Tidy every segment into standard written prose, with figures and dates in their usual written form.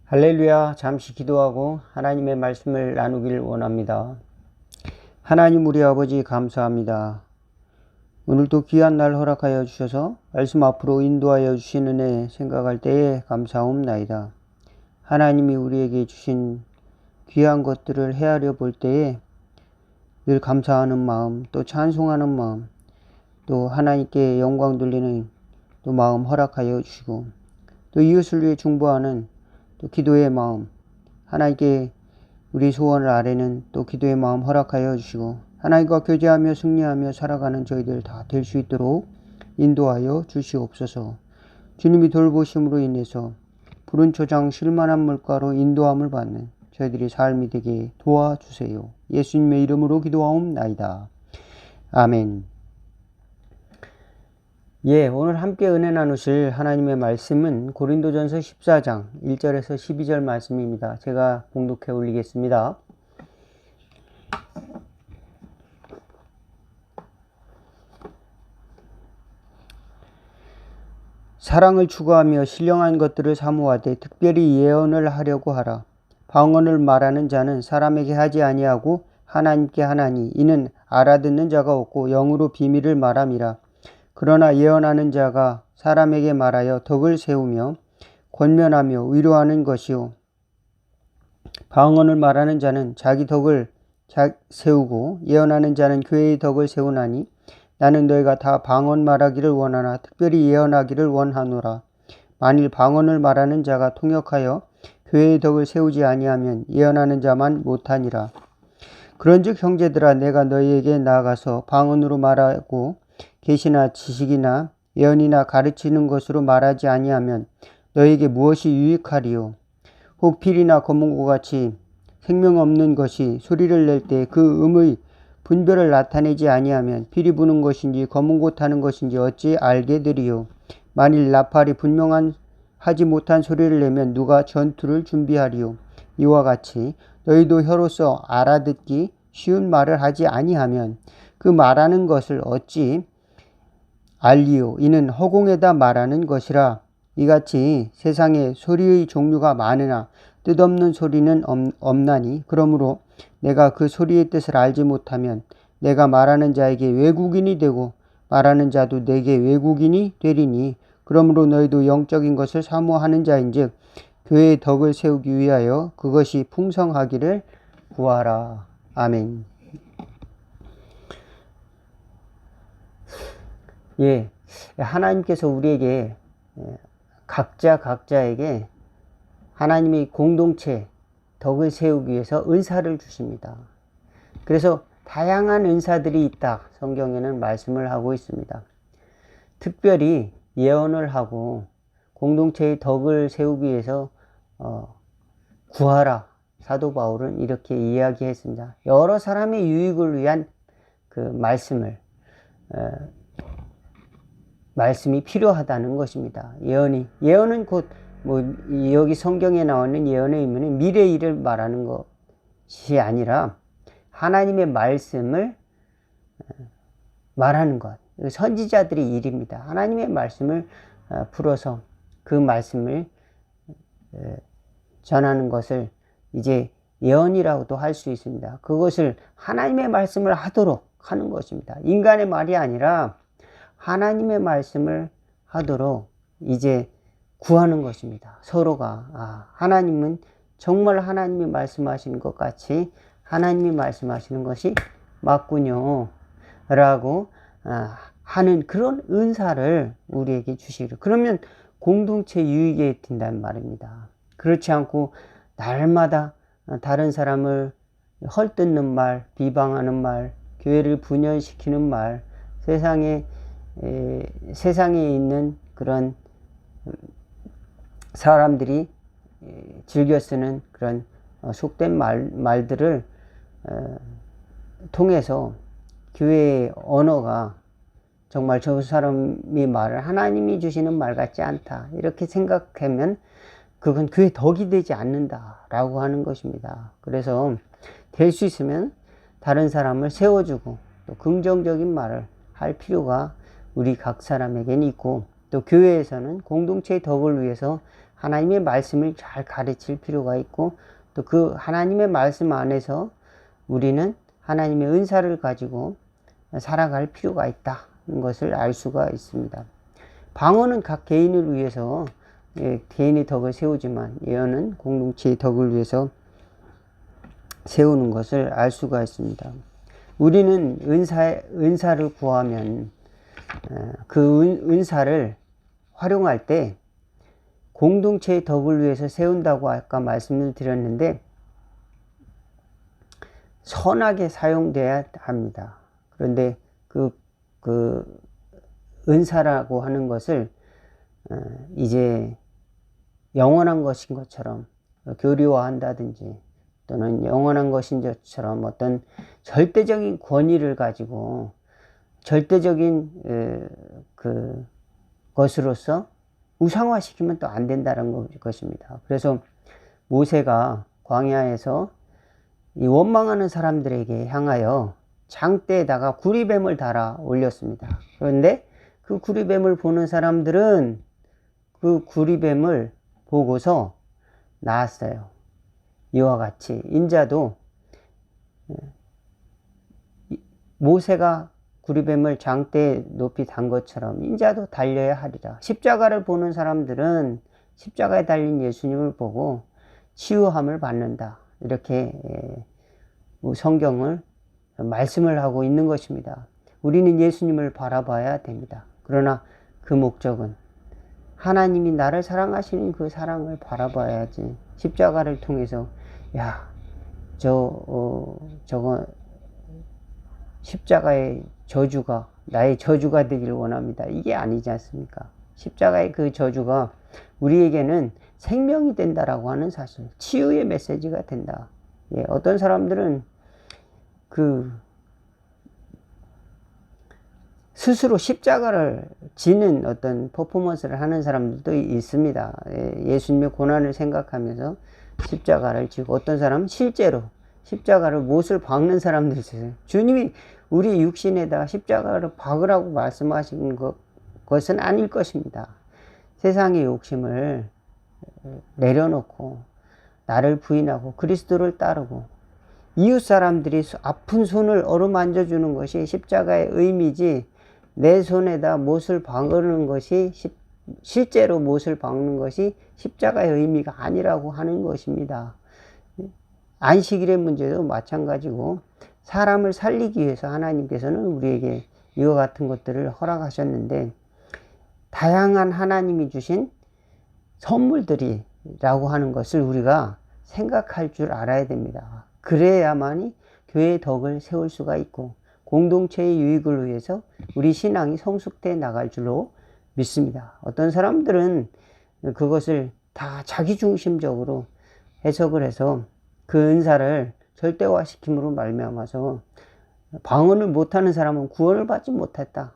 할렐루야. 잠시 기도하고 하나님의 말씀을 나누길 원합니다. 하나님 우리 아버지 감사합니다. 오늘도 귀한 날 허락하여 주셔서 말씀 앞으로 인도하여 주시는 애 생각할 때에 감사옵나이다. 하나님이 우리에게 주신 귀한 것들을 헤아려 볼 때에 늘 감사하는 마음, 또 찬송하는 마음, 또 하나님께 영광 돌리는 또 마음 허락하여 주시고, 또 이웃을 위해 중보하는 또 기도의 마음, 하나님께 우리 소원을 아뢰는 또 기도의 마음 허락하여 주시고, 하나님과 교제하며 승리하며 살아가는 저희들 다 될 수 있도록 인도하여 주시옵소서. 주님이 돌보심으로 인해서 푸른 초장 쉴만한 물가로 인도함을 받는 저희들의 삶이 되게 도와주세요. 예수님의 이름으로 기도하옵나이다. 아멘. 오늘 함께 은혜 나누실 하나님의 말씀은 고린도전서 14장 1절에서 12절 말씀입니다. 제가 봉독해 올리겠습니다. 사랑을 추구하며 신령한 것들을 사모하되 특별히 예언을 하려고 하라. 방언을 말하는 자는 사람에게 하지 아니하고 하나님께 하나니 이는 알아듣는 자가 없고 영으로 비밀을 말함이라. 그러나 예언하는 자가 사람에게 말하여 덕을 세우며 권면하며 위로하는 것이요, 방언을 말하는 자는 자기 덕을 세우고 예언하는 자는 교회의 덕을 세우나니 나는 너희가 다 방언 말하기를 원하나 특별히 예언하기를 원하노라. 만일 방언을 말하는 자가 통역하여 교회의 덕을 세우지 아니하면 예언하는 자만 못하니라. 그런즉 형제들아, 내가 너희에게 나아가서 방언으로 말하고 계시나 지식이나 예언이나 가르치는 것으로 말하지 아니하면 너희에게 무엇이 유익하리요? 혹 필이나 검은고 같이 생명 없는 것이 소리를 낼 때 그 음의 분별을 나타내지 아니하면 필이 부는 것인지 검은고 타는 것인지 어찌 알게 되리요? 만일 나팔이 분명한 하지 못한 소리를 내면 누가 전투를 준비하리요? 이와 같이 너희도 혀로서 알아듣기 쉬운 말을 하지 아니하면 그 말하는 것을 어찌 알리요? 이는 허공에다 말하는 것이라. 이같이 세상에 소리의 종류가 많으나 뜻없는 소리는 없나니, 그러므로 내가 그 소리의 뜻을 알지 못하면 내가 말하는 자에게 외국인이 되고 말하는 자도 내게 외국인이 되리니, 그러므로 너희도 영적인 것을 사모하는 자인즉 교회의 덕을 세우기 위하여 그것이 풍성하기를 구하라. 아멘. 하나님께서 우리에게 각자에게 하나님의 공동체 덕을 세우기 위해서 은사를 주십니다. 그래서 다양한 은사들이 있다, 성경에는 말씀을 하고 있습니다. 특별히 예언을 하고 공동체의 덕을 세우기 위해서 구하라. 사도 바울은 이렇게 이야기했습니다. 여러 사람의 유익을 위한 그 말씀이 필요하다는 것입니다. 예언은 곧 여기 성경에 나오는 예언의 의미는 미래 일을 말하는 것이 아니라 하나님의 말씀을 말하는 것, 선지자들의 일입니다. 하나님의 말씀을 풀어서 그 말씀을 전하는 것을 이제 예언이라고도 할 수 있습니다. 그것을 하나님의 말씀을 하도록 하는 것입니다. 인간의 말이 아니라 하나님의 말씀을 하도록 이제 구하는 것입니다. 서로가 하나님은 정말 하나님이 말씀하시는 것 같이 하나님이 말씀하시는 것이 맞군요 라고 하는 그런 은사를 우리에게 주시기를. 그러면 공동체 유익에 든다는 말입니다. 그렇지 않고 날마다 다른 사람을 헐뜯는 말, 비방하는 말, 교회를 분열시키는 말, 세상에 있는 그런 사람들이 즐겨 쓰는 그런 속된 말들을 통해서 교회의 언어가 정말 저 사람이 말을 하나님이 주시는 말 같지 않다, 이렇게 생각하면 그건 교회 덕이 되지 않는다라고 하는 것입니다. 그래서 될 수 있으면 다른 사람을 세워주고 또 긍정적인 말을 할 필요가 우리 각 사람에게는 있고, 또 교회에서는 공동체의 덕을 위해서 하나님의 말씀을 잘 가르칠 필요가 있고, 또 그 하나님의 말씀 안에서 우리는 하나님의 은사를 가지고 살아갈 필요가 있다는 것을 알 수가 있습니다. 방언은 각 개인을 위해서 개인의 덕을 세우지만, 예언은 공동체의 덕을 위해서 세우는 것을 알 수가 있습니다. 우리는 은사를 구하면 그 은사를 활용할 때 공동체의 덕을 위해서 세운다고 아까 말씀을 드렸는데, 선하게 사용돼야 합니다. 그런데 그 은사라고 하는 것을 이제 영원한 것인 것처럼 교리화한다든지, 또는 영원한 것인 것처럼 어떤 절대적인 권위를 가지고 절대적인 것으로서 우상화시키면 또 안 된다는 것입니다. 그래서 모세가 광야에서 이 원망하는 사람들에게 향하여 장대에다가 구리뱀을 달아 올렸습니다. 그런데 그 구리뱀을 보는 사람들은 그 구리뱀을 보고서 나았어요. 이와 같이 인자도 모세가 구리뱀을 장대에 높이 단 것처럼 인자도 달려야 하리라. 십자가를 보는 사람들은 십자가에 달린 예수님을 보고 치유함을 받는다. 이렇게 성경을 말씀을 하고 있는 것입니다. 우리는 예수님을 바라봐야 됩니다. 그러나 그 목적은 하나님이 나를 사랑하시는 그 사랑을 바라봐야지, 십자가를 통해서 저거 십자가의 저주가 나의 저주가 되길 원합니다, 이게 아니지 않습니까? 십자가의 그 저주가 우리에게는 생명이 된다라고 하는 사실, 치유의 메시지가 된다. 어떤 사람들은 스스로 십자가를 지는 어떤 퍼포먼스를 하는 사람들도 있습니다. 예수님의 고난을 생각하면서 십자가를 지고, 어떤 사람은 실제로 십자가를 못을 박는 사람도 있어요. 주님이 우리 육신에다가 십자가를 박으라고 말씀하신 것은 아닐 것입니다. 세상의 욕심을 내려놓고 나를 부인하고 그리스도를 따르고 이웃 사람들이 아픈 손을 어루만져 주는 것이 십자가의 의미지, 내 손에다 못을 박는 것이 실제로 못을 박는 것이 십자가의 의미가 아니라고 하는 것입니다. 안식일의 문제도 마찬가지고, 사람을 살리기 위해서 하나님께서는 우리에게 이와 같은 것들을 허락하셨는데, 다양한 하나님이 주신 선물들이라고 하는 것을 우리가 생각할 줄 알아야 됩니다. 그래야만이 교회의 덕을 세울 수가 있고 공동체의 유익을 위해서 우리 신앙이 성숙돼 나갈 줄로 믿습니다. 어떤 사람들은 그것을 다 자기중심적으로 해석을 해서 그 은사를 절대화시킴으로 말미암아서 방언을 못하는 사람은 구원을 받지 못했다,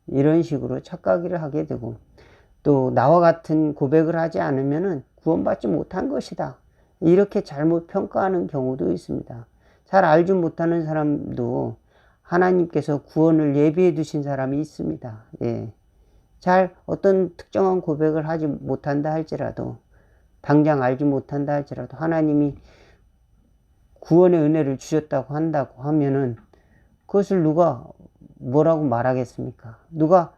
이런 식으로 착각을 하게 되고, 또 나와 같은 고백을 하지 않으면 구원받지 못한 것이다, 이렇게 잘못 평가하는 경우도 있습니다. 잘 알지 못하는 사람도 하나님께서 구원을 예비해 두신 사람이 있습니다. 잘 어떤 특정한 고백을 하지 못한다 할지라도, 당장 알지 못한다 할지라도 하나님이 구원의 은혜를 주셨다고 한다고 하면은 그것을 누가 뭐라고 말하겠습니까? 누가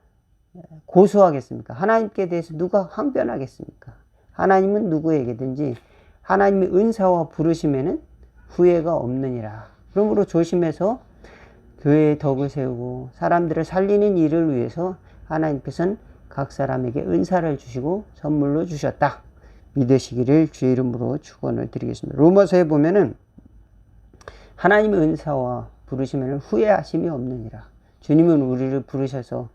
고소하겠습니까? 하나님께 대해서 누가 항변하겠습니까? 하나님은 누구에게든지 하나님의 은사와 부르심에는 후회가 없느니라. 그러므로 조심해서 교회의 덕을 세우고 사람들을 살리는 일을 위해서 하나님께서는 각 사람에게 은사를 주시고 선물로 주셨다, 믿으시기를 주의 이름으로 축원을 드리겠습니다. 로마서에 보면은 하나님의 은사와 부르시면 후회하심이 없느니라. 주님은 우리를 부르셔서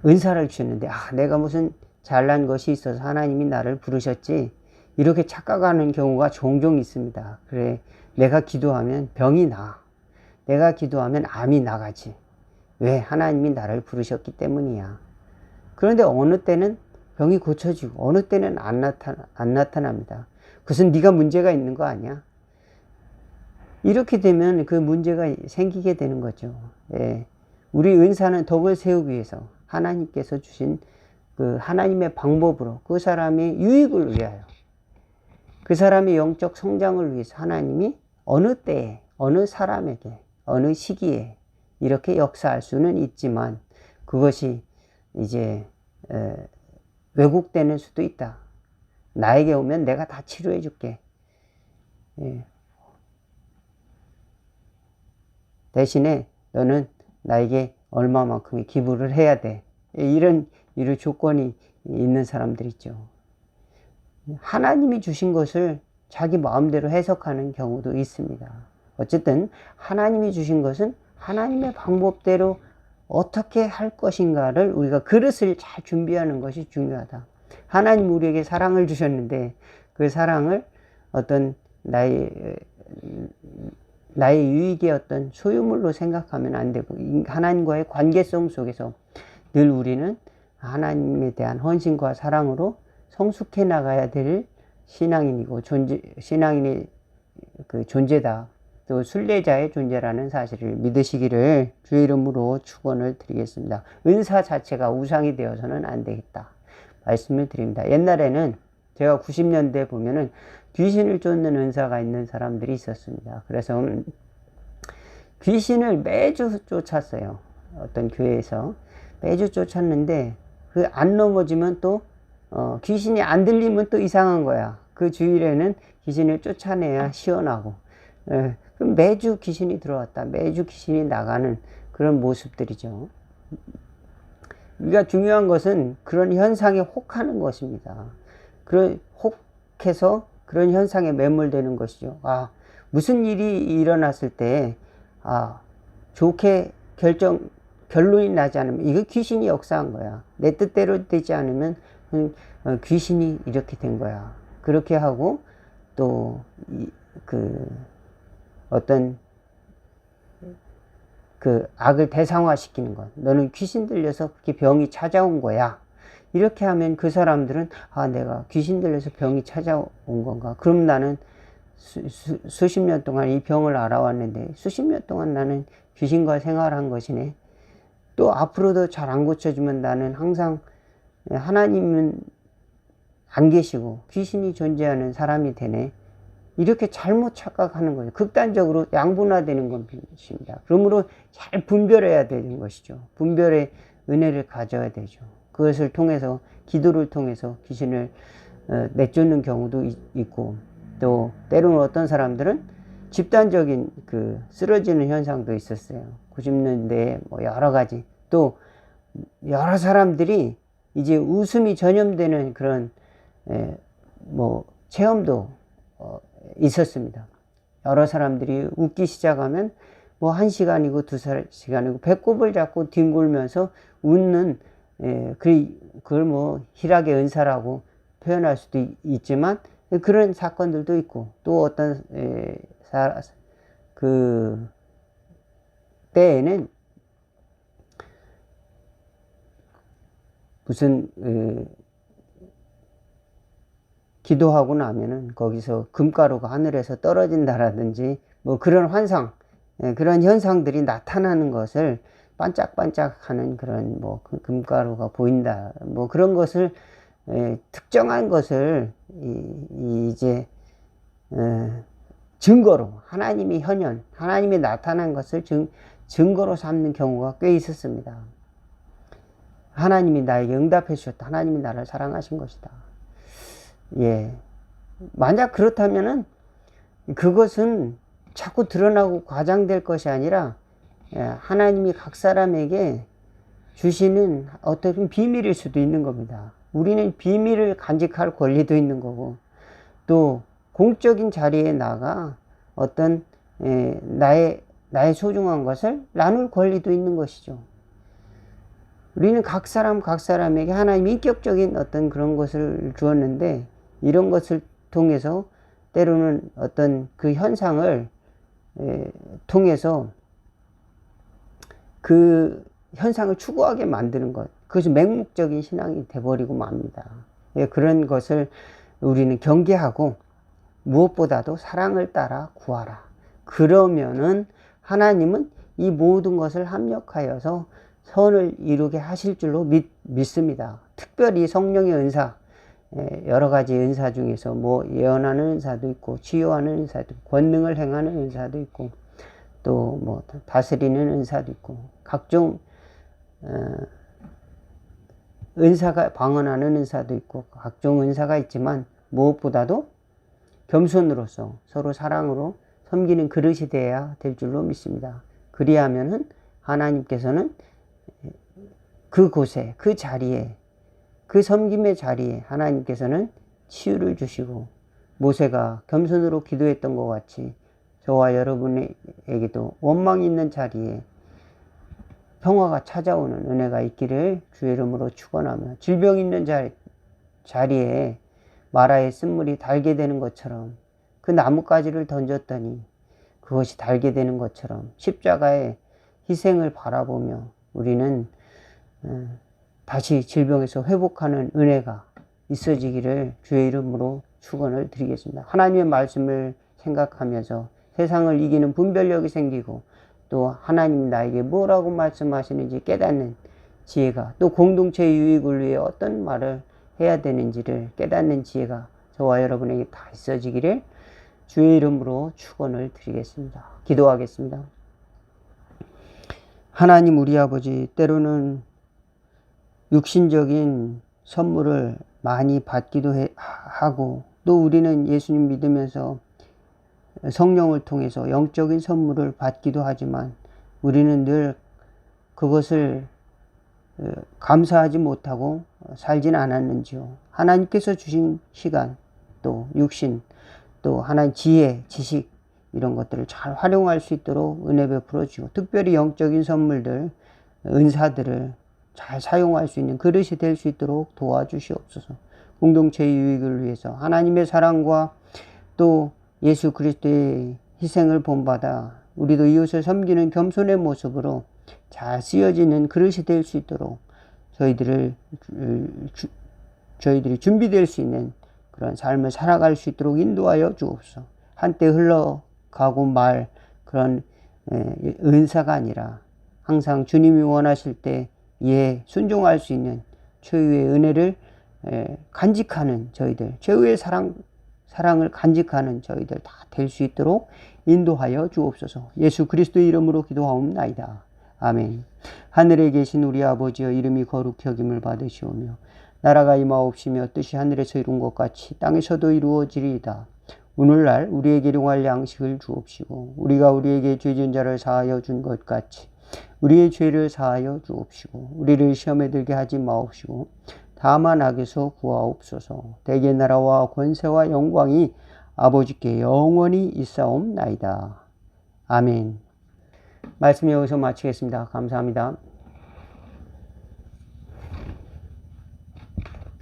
은사를 주셨는데, 내가 무슨 잘난 것이 있어서 하나님이 나를 부르셨지, 이렇게 착각하는 경우가 종종 있습니다. 그래, 내가 기도하면 병이 나, 내가 기도하면 암이 나가지, 왜? 하나님이 나를 부르셨기 때문이야. 그런데 어느 때는 병이 고쳐지고 어느 때는 안 나타납니다. 그것은 네가 문제가 있는 거 아니야? 이렇게 되면 그 문제가 생기게 되는 거죠. 우리 은사는 덕을 세우기 위해서 하나님께서 주신 그 하나님의 방법으로 그 사람의 유익을 위하여 그 사람의 영적 성장을 위해서 하나님이 어느 때에 어느 사람에게 어느 시기에 이렇게 역사할 수는 있지만 그것이 이제 왜곡되는 수도 있다. 나에게 오면 내가 다 치료해 줄게. 대신에 너는 나에게 얼마만큼의 기부를 해야 돼. 이런 조건이 있는 사람들 있죠. 하나님이 주신 것을 자기 마음대로 해석하는 경우도 있습니다. 어쨌든 하나님이 주신 것은 하나님의 방법대로 어떻게 할 것인가를 우리가 그릇을 잘 준비하는 것이 중요하다. 하나님 우리에게 사랑을 주셨는데 그 사랑을 어떤 나의 유익의 어떤 소유물로 생각하면 안 되고 하나님과의 관계성 속에서 늘 우리는 하나님에 대한 헌신과 사랑으로 성숙해 나가야 될 신앙인이고 신앙인의 그 존재다. 또 순례자의 존재라는 사실을 믿으시기를 주의 이름으로 축원을 드리겠습니다. 은사 자체가 우상이 되어서는 안 되겠다. 말씀을 드립니다. 옛날에는 제가 90년대 보면은 귀신을 쫓는 은사가 있는 사람들이 있었습니다. 그래서 귀신을 매주 쫓았어요. 어떤 교회에서 매주 쫓았는데 그 안 넘어지면 또 귀신이 안 들리면 또 이상한 거야. 그 주일에는 귀신을 쫓아내야 시원하고 그럼 매주 귀신이 들어왔다. 매주 귀신이 나가는 그런 모습들이죠. 우리가 중요한 것은 그런 현상에 혹하는 것입니다. 그런 혹해서 그런 현상에 매몰되는 것이죠. 무슨 일이 일어났을 때 좋게 결론이 나지 않으면 이거 귀신이 역사한 거야. 내 뜻대로 되지 않으면 귀신이 이렇게 된 거야. 그렇게 하고 또 어떤 그 악을 대상화시키는 것. 너는 귀신 들려서 그렇게 병이 찾아온 거야. 이렇게 하면 그 사람들은 내가 귀신 들려서 병이 찾아온 건가. 그럼 나는 수십 년 동안 이 병을 알아왔는데 수십 년 동안 나는 귀신과 생활한 것이네. 또 앞으로도 잘 안 고쳐주면 나는 항상 하나님은 안 계시고 귀신이 존재하는 사람이 되네. 이렇게 잘못 착각하는 거예요. 극단적으로 양분화되는 것입니다. 그러므로 잘 분별해야 되는 것이죠. 분별의 은혜를 가져야 되죠. 그것을 통해서 기도를 통해서 귀신을 내쫓는 경우도 있고 또 때로는 어떤 사람들은 집단적인 쓰러지는 현상도 있었어요. 90년대에 여러 가지 또 여러 사람들이 이제 웃음이 전염되는 그런 체험도 있었습니다. 여러 사람들이 웃기 시작하면 1시간이고 2시간이고 배꼽을 잡고 뒹굴면서 웃는 그걸 희락의 은사라고 표현할 수도 있지만 그런 사건들도 있고 또 어떤 그 때에는 무슨 기도하고 나면은 거기서 금가루가 하늘에서 떨어진다라든지 그런 환상, 그런 현상들이 나타나는 것을 반짝반짝하는 그런 금가루가 보인다. 그런 것을 특정한 것을 이제 증거로 하나님이 하나님이 나타난 것을 증거로 삼는 경우가 꽤 있었습니다. 하나님이 나에게 응답해 주셨다. 하나님이 나를 사랑하신 것이다. 만약 그렇다면은 그것은 자꾸 드러나고 과장될 것이 아니라 하나님이 각 사람에게 주시는 어떤 비밀일 수도 있는 겁니다. 우리는 비밀을 간직할 권리도 있는 거고 또 공적인 자리에 나가 어떤 나의 소중한 것을 나눌 권리도 있는 것이죠. 우리는 각 사람에게 하나님이 인격적인 어떤 그런 것을 주었는데 이런 것을 통해서 때로는 어떤 그 현상을 통해서 그 현상을 추구하게 만드는 것. 그것이 맹목적인 신앙이 돼버리고 맙니다. 그런 것을 우리는 경계하고 무엇보다도 사랑을 따라 구하라. 그러면은 하나님은 이 모든 것을 합력하여서 선을 이루게 하실 줄로 믿습니다. 특별히 성령의 은사, 여러 가지 은사 중에서 뭐 예언하는 은사도 있고 치유하는 은사도 있고 권능을 행하는 은사도 있고 또 뭐 다스리는 은사도 있고 각종 은사가 방언하는 은사도 있고 각종 은사가 있지만 무엇보다도 겸손으로서 서로 사랑으로 섬기는 그릇이 되어야 될 줄로 믿습니다. 그리하면은 하나님께서는 그곳에 그 자리에 그 섬김의 자리에 하나님께서는 치유를 주시고 모세가 겸손으로 기도했던 것 같이 저와 여러분에게도 원망이 있는 자리에 평화가 찾아오는 은혜가 있기를 주의 이름으로 축원하며 질병 있는 자리에 마라의 쓴물이 달게 되는 것처럼 그 나뭇가지를 던졌더니 그것이 달게 되는 것처럼 십자가의 희생을 바라보며 우리는 다시 질병에서 회복하는 은혜가 있어지기를 주의 이름으로 축원을 드리겠습니다. 하나님의 말씀을 생각하면서 세상을 이기는 분별력이 생기고 또 하나님 나에게 뭐라고 말씀하시는지 깨닫는 지혜가 또 공동체의 유익을 위해 어떤 말을 해야 되는지를 깨닫는 지혜가 저와 여러분에게 다 있어지기를 주의 이름으로 축원을 드리겠습니다. 기도하겠습니다. 하나님 우리 아버지, 때로는 육신적인 선물을 많이 받기도 하고 또 우리는 예수님 믿으면서 성령을 통해서 영적인 선물을 받기도 하지만 우리는 늘 그것을 감사하지 못하고 살진 않았는지요. 하나님께서 주신 시간 또 육신 또 하나님 지혜 지식 이런 것들을 잘 활용할 수 있도록 은혜 베풀어 주고 특별히 영적인 선물들 은사들을 잘 사용할 수 있는 그릇이 될 수 있도록 도와주시옵소서. 공동체의 유익을 위해서 하나님의 사랑과 또 예수 그리스도의 희생을 본받아 우리도 이웃을 섬기는 겸손의 모습으로 잘 쓰여지는 그릇이 될 수 있도록 저희들이 준비될 수 있는 그런 삶을 살아갈 수 있도록 인도하여 주옵소서. 한때 흘러가고 말 그런 은사가 아니라 항상 주님이 원하실 때 순종할 수 있는 최후의 은혜를 간직하는 저희들, 최후의 사랑을 간직하는 저희들 다 될 수 있도록 인도하여 주옵소서. 예수 그리스도의 이름으로 기도하옵나이다. 아멘. 하늘에 계신 우리 아버지여 이름이 거룩히 여김을 받으시오며 나라가 임하옵시며 뜻이 하늘에서 이룬 것 같이 땅에서도 이루어지리이다. 오늘날 우리에게 일용할 양식을 주옵시고 우리가 우리에게 죄진 자를 사하여 준 것 같이 우리의 죄를 사하여 주옵시고 우리를 시험에 들게 하지 마옵시고 다만 악에서 구하옵소서. 대개 나라와 권세와 영광이 아버지께 영원히 있사옵나이다. 아멘. 말씀 여기서 마치겠습니다. 감사합니다.